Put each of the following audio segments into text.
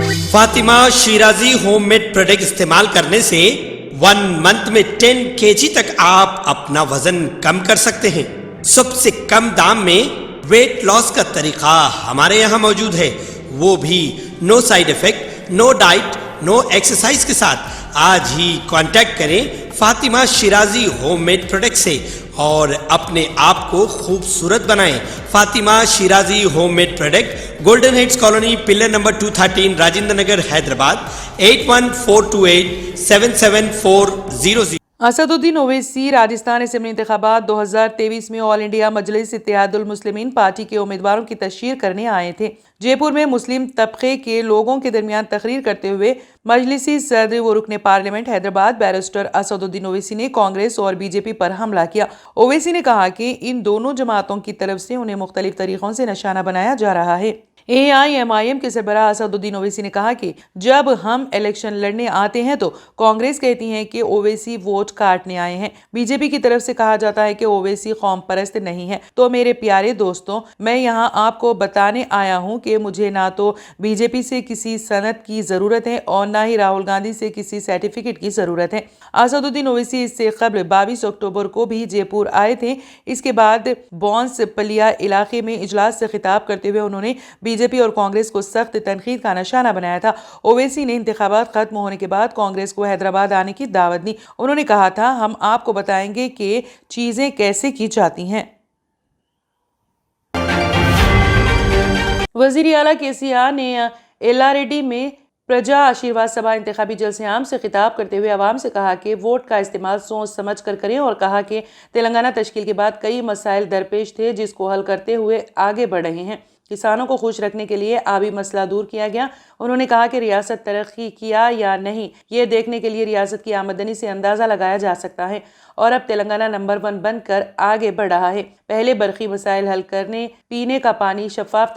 Fatima Shirazi home made product استعمال کرنے سے 1 منتھ میں 10 kg تک آپ اپنا وزن کم کر سکتے ہیں۔ سب سے کم دام میں ویٹ لاس کا طریقہ ہمارے یہاں موجود ہے، وہ بھی no side effect, no diet, no exercise کے ساتھ۔ آج ہی کانٹیکٹ کریں Fatima Shirazi home made product سے اور اپنے آپ کو خوبصورت بنائیں۔ Fatima Shirazi home made product, golden heights colony, pillar number 213، Rajendra Nagar, Hyderabad, 8142877400۔ Asaduddin Owaisi Rajasthan assembly انتخابات 2023 میں آل انڈیا مجلس اتحاد المسلمین پارٹی کے امیدواروں کی تشہیر کرنے آئے تھے۔ جے پور میں مسلم طبقے کے لوگوں کے درمیان تقریر کرتے ہوئے مجلسی صدر و رکن پارلیمنٹ حیدرآباد بیرسٹر اسد الدین اویسی نے کانگریس اور بی جے پی پر حملہ کیا۔ اویسی نے کہا کہ ان دونوں جماعتوں کی طرف سے انہیں مختلف طریقوں سے نشانہ بنایا جا رہا ہے۔ AIMIM کے سربراہ اسد الدین اویسی نے کہا کہ جب ہم الیکشن لڑنے آتے ہیں تو کانگریس کہتی ہے کہ اویسی ووٹ کاٹنے آئے ہیں۔ بی جے پی کی طرف سے کہا جاتا ہے کہ اویسی قوم پرست نہیں ہے۔ تو میرے پیارے دوستوں، میں یہاں آپ کو بتانے آیا ہوں کہ مجھے نہ تو بی جے پی سے کسی سند کی ضرورت ہے اور نہ ہی راہل گاندھی سے کسی سرٹیفکیٹ کی ضرورت ہے۔ اسد الدین اویسی اس سے قبل 22 اکتوبر کو بھی جے پور آئے تھے۔ اس کے بعد بونس پلیا علاقے میں اجلاس سے خطاب کرتے ہوئے انہوں نے بی جے پی اور کانگریس کو سخت تنقید کا نشانہ بنایا تھا۔ اویسی نے انتخابات ختم ہونے کے بعد کانگریس کو حیدرآباد آنے کی دعوت دی۔ انہوں نے کہا تھا، ہم آپ کو بتائیں گے کہ چیزیں کیسے کی جاتی ہیں۔ وزیر اعلیٰ KCR نے ایلاریڈی میں پرجا آشیرواد سبھا انتخابی جلسے عام سے خطاب کرتے ہوئے عوام سے کہا کہ ووٹ کا استعمال سوچ سمجھ کر کریں، اور کہا کہ تلنگانہ تشکیل کے بعد کئی مسائل درپیش تھے جس کو حل کرتے ہوئے آگے بڑھ رہے ہیں۔ کسانوں کو خوش رکھنے کے لیے آبی مسئلہ دور کیا گیا۔ انہوں نے کہا کہ ریاست ترقی کیا یا نہیں، یہ دیکھنے کے لیے ریاست کی آمدنی سے اندازہ لگایا جا سکتا ہے، اور اب تلنگانہ نمبر 1 بن کر آگے بڑھ رہا ہے۔ پہلے برقی مسائل حل کرنے، پینے کا پانی شفاف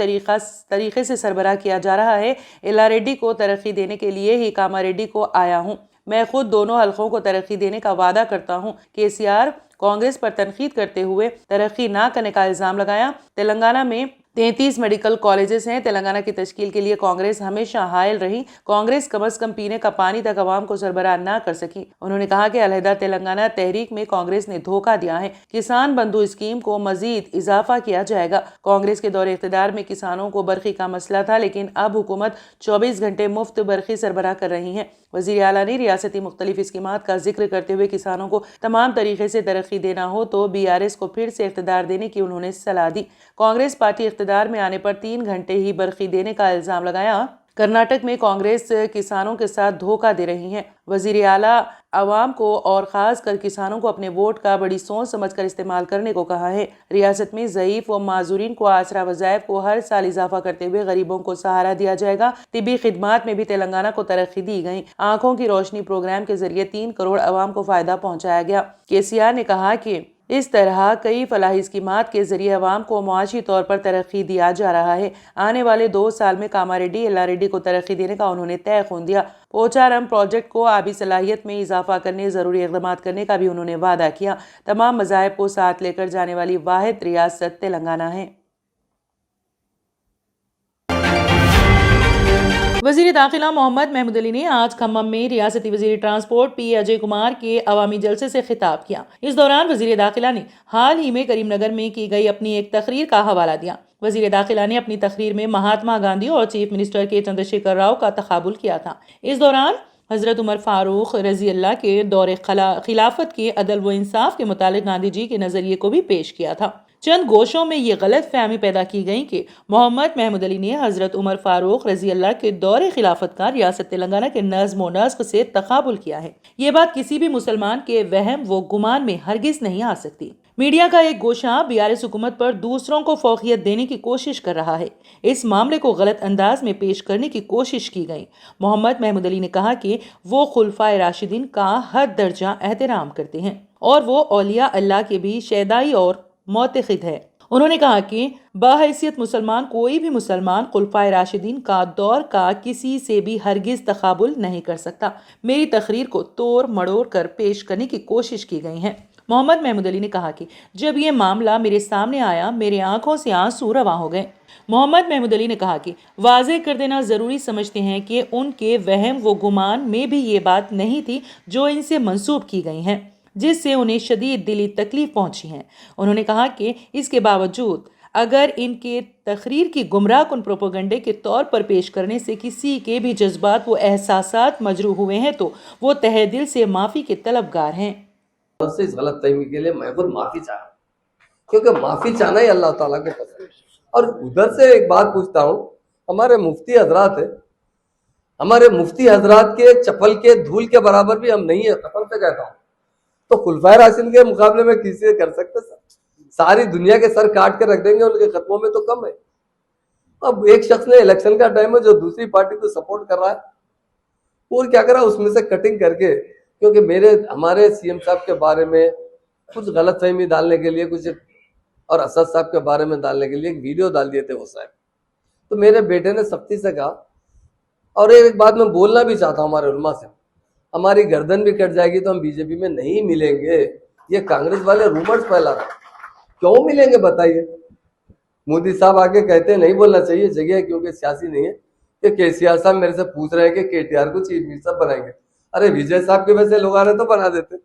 طریقے سے سربراہ کیا جا رہا ہے۔ ایلاریڈی کو ترقی دینے کے لیے ہی کاماریڈی کو آیا ہوں۔ میں خود دونوں حلقوں کو ترقی دینے کا وعدہ کرتا ہوں۔ KCR کانگریس پر تنقید کرتے ہوئے ترقی نہ کرنے کا الزام لگایا۔ تلنگانہ میں 33 میڈیکل کالجز ہیں۔ تلنگانہ کی تشکیل کے لیے کانگریس ہمیشہ حائل رہی۔ کانگریس کم از کم پینے کا پانی تک عوام کو سربراہ نہ کر سکی۔ انہوں نے کہا کہ علیحدہ تلنگانہ تحریک میں کانگریس نے دھوکہ دیا ہے۔ کسان بندھو اسکیم کو مزید اضافہ کیا جائے گا۔ کانگریس کے دور اقتدار میں کسانوں کو برقی کا مسئلہ تھا، لیکن اب حکومت 24 گھنٹے مفت برقی سربراہ کر رہی ہے۔ وزیر اعلیٰ نے ریاستی مختلف اسکیمات کا ذکر کرتے ہوئے کسانوں کو تمام طریقے سے ترقی دینا ہو تو BRS کو پھر سے اقتدار دینے کی انہوں نے صلاح دی۔ کانگریس پارٹی اقتدار میں آنے پر 3 گھنٹے ہی برقی دینے کا الزام لگایا۔ کرناٹک میں کانگریس کسانوں کے ساتھ دھوکہ دے رہی ہے۔ وزیر اعلیٰ عوام کو اور خاص کر کسانوں کو اپنے ووٹ کا بڑی سوچ سمجھ کر استعمال کرنے کو کہا ہے۔ ریاست میں ضعیف و معذورین کو آسرا وظائف کو ہر سال اضافہ کرتے ہوئے غریبوں کو سہارا دیا جائے گا۔ طبی خدمات میں بھی تلنگانہ کو ترقی دی گئی۔ آنکھوں کی روشنی پروگرام کے ذریعے 3 کروڑ عوام کو فائدہ پہنچایا گیا۔ KCR نے کہا کہ اس طرح کئی فلاحی اسکیمات کے ذریعے عوام کو معاشی طور پر ترقی دیا جا رہا ہے۔ آنے والے 2 سال میں کاماریڈی ایلاریڈی کو ترقی دینے کا انہوں نے طے خون دیا۔ پوچارم پروجیکٹ کو آبی صلاحیت میں اضافہ کرنے، ضروری اقدامات کرنے کا بھی انہوں نے وعدہ کیا۔ تمام مذاہب کو ساتھ لے کر جانے والی واحد ریاست تلنگانہ ہے۔ وزیر داخلہ محمد محمود علی نے آج کھمم میں ریاستی وزیر ٹرانسپورٹ P اجے کمار کے عوامی جلسے سے خطاب کیا۔ اس دوران وزیر داخلہ نے حال ہی میں کریم نگر میں کی گئی اپنی ایک تقریر کا حوالہ دیا۔ وزیر داخلہ نے اپنی تقریر میں مہاتما گاندھی اور چیف منسٹر کے چندر شیکھر راؤ کا تقابل کیا تھا۔ اس دوران حضرت عمر فاروق رضی اللہ کے دور خلافت کے عدل و انصاف کے متعلق گاندھی جی کے نظریے کو بھی پیش کیا تھا۔ چند گوشوں میں یہ غلط فہمی پیدا کی گئی کہ محمد محمود علی نے حضرت عمر فاروق رضی اللہ کے دور خلافت کا ریاست تلنگانہ کے نظم و نسق سے تقابل کیا ہے۔ یہ بات کسی بھی مسلمان کے وہم و گمان میں ہرگز نہیں آ سکتی۔ میڈیا کا ایک گوشہ BRS حکومت پر دوسروں کو فوقیت دینے کی کوشش کر رہا ہے۔ اس معاملے کو غلط انداز میں پیش کرنے کی کوشش کی گئی۔ محمد محمود علی نے کہا کہ وہ خلفائے راشدین کا ہر درجہ احترام کرتے ہیں اور وہ اولیاء اللہ کے بھی شیدائی اور معتقد ہے۔ انہوں نے کہا کہ بحیثیت مسلمان کوئی بھی مسلمان خلفائے راشدین کا دور کا کسی سے بھی ہرگز تقابل نہیں کر سکتا۔ میری تقریر کو توڑ مڑوڑ کر پیش کرنے کی کوشش کی گئی ہے۔ محمد محمود علی نے کہا کہ جب یہ معاملہ میرے سامنے آیا میرے آنکھوں سے آنسو رواں ہو گئے۔ محمد محمود علی نے کہا کہ واضح کر دینا ضروری سمجھتے ہیں کہ ان کے وہم و گمان میں بھی یہ بات نہیں تھی جو ان سے منسوب کی گئی ہیں، جس سے انہیں شدید دلی تکلیف پہنچی ہے۔ انہوں نے کہا کہ اس کے باوجود اگر ان کے تقریر کی گمراہ کن پروپیگنڈے کے طور پر پیش کرنے سے کسی کے بھی جذبات و احساسات مجروح ہوئے ہیں تو وہ تہہ دل سے معافی کے طلبگار ہیں۔ اس غلط فہمی کے لیے میں خود معافی چاہتا ہوں، کیونکہ معافی چاہنا ہی اللہ تعالیٰ کو پسند ہے۔ اور ادھر سے ایک بات پوچھتا ہوں، ہمارے مفتی حضرات ہیں، ہمارے مفتی حضرات کے چپل کے دھول کے برابر بھی ہم نہیں ہیں، قسم سے کہتا ہوں، تو خلفائے راشدین کے مقابلے میں کسی سے کر سکتے سر؟ ساری دنیا کے سر کاٹ کے رکھ دیں گے، ان کے ختموں میں تو کم ہے۔ اب ایک شخص نے الیکشن کا ٹائم ہے جو دوسری پارٹی کو سپورٹ کر رہا ہے، اور کیا کرا اس میں سے کٹنگ کر کے، کیونکہ ہمارے سی ایم صاحب کے بارے میں کچھ غلط فہمی ڈالنے کے لیے کچھ، اور اسد صاحب کے بارے میں ڈالنے کے لیے ایک ویڈیو ڈال دیے تھے وہ صاحب، تو میرے بیٹے نے سختی سے کہا، اور ایک بات میں بولنا بھی چاہتا ہوں ہمارے علماء سے، ہماری گردن بھی کٹ جائے گی تو ہم بی جے پی میں نہیں ملیں گے۔ یہ کانگریس والے رومرز پھیلا رہے ہیں، کیوں ملیں گے بتائیے؟ مودی صاحب آگے کہتے ہیں نہیں بولنا چاہیے، جگہ ہے کیونکہ سیاسی نہیں ہے، کہ کے سی آر صاحب میرے سے پوچھ رہے ہیں کہ کے ٹی آر کو چیف منسٹر بنائیں گے۔ ارے وجے صاحب کے ویسے لوگ آ رہے تو بنا دیتے،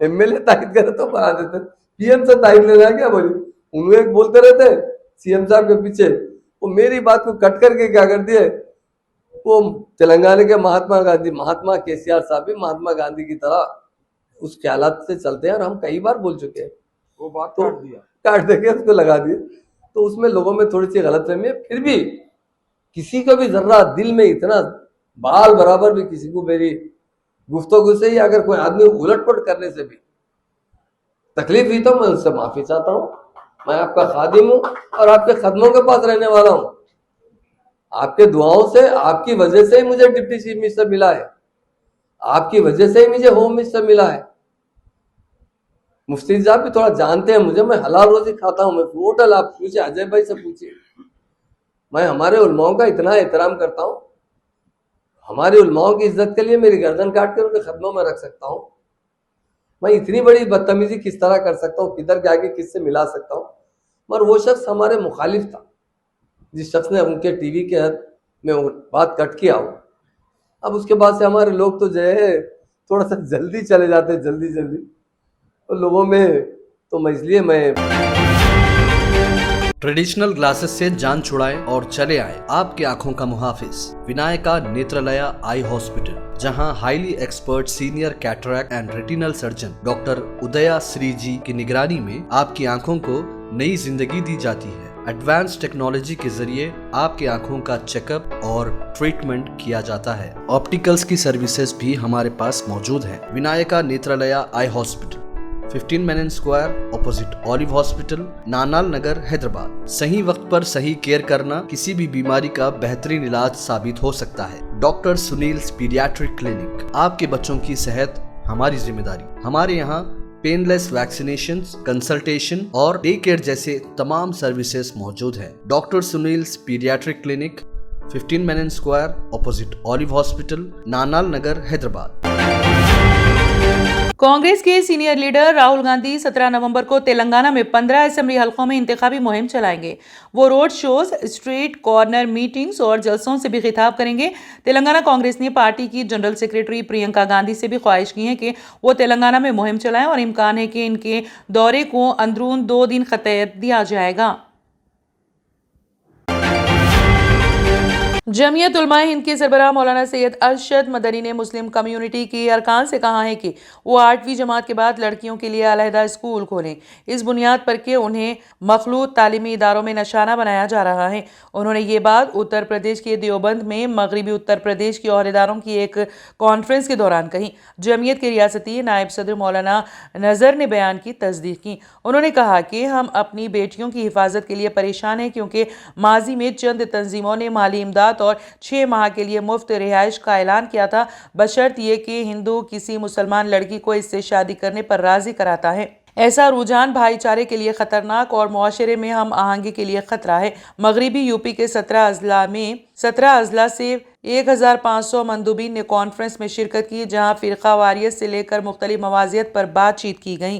ایم ایل اے تائید کرے تو بنا دیتے، پی ایم سے تائید لینا ہے کیا؟ بولی انہوں ایک بولتے رہتے سی ایم صاحب کے پیچھے، وہ میری بات کو کٹ کر کے کیا کر دیے، وہ تلنگانہ کے مہاتما کے سی آر صاحب بھی مہاتما گاندھی کی طرح اس خیالات سے چلتے ہیں، اور ہم کئی بار بول چکے ہیں، وہ بات کاٹ دے کے اس کو لگا دیے، تو اس میں لوگوں میں تھوڑی سی غلط فہمی ہے۔ پھر بھی کسی کو بھی ذرہ دل میں اتنا بال برابر بھی کسی کو میری گفتگو سے یا اگر کوئی آدمی الٹ پلٹ کرنے سے بھی تکلیف ہوئی تو میں اس سے معافی چاہتا ہوں۔ میں آپ کا خادم ہوں اور آپ کے قدموں کے پاس رہنے والا ہوں، آپ کے دعاؤں سے، آپ کی وجہ سے ہی مجھے ڈپٹی چیف منسٹر ملا ہے، آپ کی وجہ سے ہی مجھے ہوم منسٹر ملا ہے۔ مفتی صاحب بھی تھوڑا جانتے ہیں مجھے، میں حلال روزی کھاتا ہوں، میں ٹوٹل، آپ پوچھیں اجے بھائی سے پوچھیں، میں ہمارے علماؤں کا اتنا احترام کرتا ہوں، ہمارے علماؤں کی عزت کے لیے میری گردن کاٹ کے ان کے قدموں میں رکھ سکتا ہوں۔ میں اتنی بڑی بدتمیزی کس طرح کر سکتا ہوں، کدھر جا کے کس سے ملا سکتا ہوں؟ مگر وہ شخص ہمارے مخالف تھا، جس شخص نے ان کے ٹی وی کے حد میں بات کٹ کیا ہو، اب اس کے بعد سے ہمارے لوگ تو جو ہے تھوڑا سا جلدی چلے جاتے ہیں، جلدی اور لوگوں میں، تو میں اس لیے میں ٹریڈیشنل گلاسز سے جان چھڑائیں اور چلے آئیں آپ کی آنکھوں کا محافظ ونائکا نیترالیا آئی ہاسپٹل، جہاں highly expert senior cataract and retinal surgeon doctor Udaya Sri ji کی نگرانی میں آپ کی آنکھوں کو نئی زندگی دی جاتی ہے۔ ایڈوانس ٹیکنالوجی کے ذریعے آپ کی آنکھوں کا چیک اپ اور ٹریٹمنٹ کیا جاتا ہے۔ آپٹیکلز کی سروسز بھی ہمارے پاس موجود ہیں۔ Vinayaka Netralaya eye hospital, 15 Menon square, opposite Olive hospital, Nanal Nagar, Hyderabad. صحیح وقت پر صحیح کیئر کرنا کسی بھی بیماری کا بہترین علاج ثابت ہو سکتا ہے۔ ڈاکٹر سنیلز پیڈیاٹرک کلینک، آپ کے بچوں کی صحت ہماری ذمہ داری۔ ہمارے یہاں پین لیس ویکسینیشنز، کنسلٹیشن اور ڈے کیئر جیسے تمام سروسز موجود ہیں۔ Doctor Sunil's paediatric clinic, 15 Menon square, opposite Olive hospital, Nanal Nagar, Hyderabad. Congress کے سینئر لیڈر راہل گاندھی 17 نومبر کو تلنگانہ میں 15 اسمبلی حلقوں میں انتخابی مہم چلائیں گے۔ وہ road shows, street corner meetings اور جلسوں سے بھی خطاب کریں گے۔ تلنگانہ کانگریس نے پارٹی کی جنرل سیکریٹری پرینکا گاندھی سے بھی خواہش کی ہے کہ وہ تلنگانہ میں مہم چلائیں، اور امکان ہے کہ ان کے دورے کو اندرون 2 دن خطیت دیا جائے گا۔ جمعیت علماء ہند کے سربراہ مولانا سید ارشد مدنی نے مسلم کمیونٹی کی ارکان سے کہا ہے کہ وہ 8ویں جماعت کے بعد لڑکیوں کے لیے علیحدہ اسکول کھولیں، اس بنیاد پر کہ انہیں مخلوط تعلیمی اداروں میں نشانہ بنایا جا رہا ہے۔ انہوں نے یہ بات اتر پردیش کے دیوبند میں مغربی اتر پردیش کے عہدیداروں کی ایک کانفرنس کے دوران کہی۔ جمعیت کے ریاستی نائب صدر مولانا نذر نے بیان کی تصدیق کی۔ انہوں نے کہا کہ ہم اپنی بیٹیوں کی حفاظت کے لیے پریشان ہیں، کیونکہ ماضی میں چند تنظیموں نے مالی امداد اور 6 ماہ کے لیے مفت رہائش کا اعلان کیا تھا، بشرط یہ کہ ہندو کسی مسلمان لڑکی کو اس سے شادی کرنے پر راضی کراتا ہے۔ ایسا رجحان بھائی چارے کے لیے خطرناک اور معاشرے میں ہم آہنگی کے لیے خطرہ ہے۔ مغربی یوپی کے 17 اضلاع سے 1500 مندوبین نے کانفرنس میں شرکت کی، جہاں فرقہ واریت سے لے کر مختلف مواضیع پر بات چیت کی گئی۔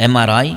MRI,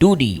2D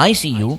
ICU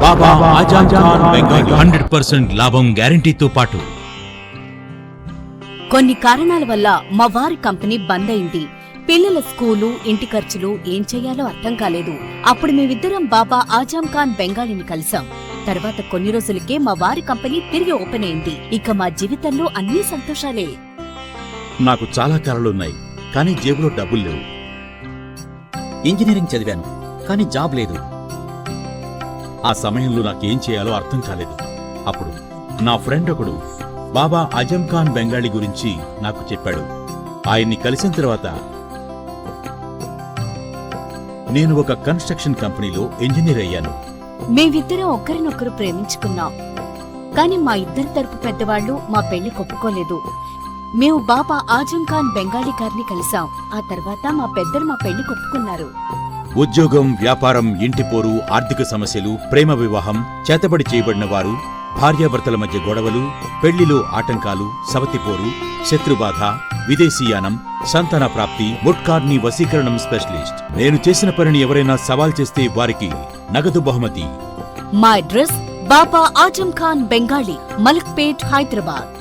బాబా ఆజాం ఖాన్ బెంగాలీ 100% లాభం గ్యారంటీతో పాటు కొన్ని కారణాల వల్ల మా వారి కంపెనీ బంద్ అయింది. పిల్లల స్కూలు, ఇంటి ఖర్చులు ఏం చెయ్యాలో అర్థం కాలేదు. అప్పుడు మేమిద్దరం బాబా ఆజాం ఖాన్ బెంగాలీని కలిసాం. తర్వాత కొన్ని రోజులకే మా వారి కంపెనీ తిరిగి ఓపెన్ అయింది. ఇక మా జీవితంలో అన్ని సంతోషాలే. నాకు చాలా కలలున్నాయి, కానీ జేబులో డబ్బులు లేవు. ఇంజనీరింగ్ చదివాను, కానీ జాబ్ లేదు. ఆ సమయంలో నాకేం చేయాలో అర్థం కాలేదు. అప్పుడు నా ఫ్రెండ్ ఒకడు బాబా ఆజం ఖాన్ బెంగాలీ గురించి నాకు చెప్పాడు. ఆయన్ని కలిసిన తర్వాత నేను ఒక కన్స్ట్రక్షన్ కంపెనీలో ఇంజనీర్ అయ్యాను. మేమిద్దరం ఒకరినొకరు ప్రేమించుకున్నాం. కానీ మా ఇద్దరి తరపు పెద్దవాళ్లు మా పెళ్లి ఒప్పుకోలేదు. మేము బాబా ఆజం ఖాన్ బెంగాలీ గారిని కలిసాం. ఆ తర్వాత మా పెద్దలు మా పెళ్లి ఒప్పుకున్నారు. ఉద్యోగం, వ్యాపారం, ఇంటి పోరు, ఆర్థిక సమస్యలు, ప్రేమ వివాహం, చేతబడి చేయబడిన వారు, భార్యాభర్తల మధ్య గొడవలు, పెళ్లిలో ఆటంకాలు, సవతిపోరు, శత్రుబాధ, విదేశీయానం, సంతాన ప్రాప్తి, ముట్కార్ని వశీకరణం స్పెషలిస్ట్. నేను చేసిన పనిని ఎవరైనా సవాల్ చేస్తే వారికి నగదు బహుమతి. మా అడ్రస్ బాబా ఆజం ఖాన్ బెంగాలీ, మలక్పేట్, హైదరాబాద్.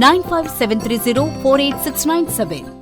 9573048697।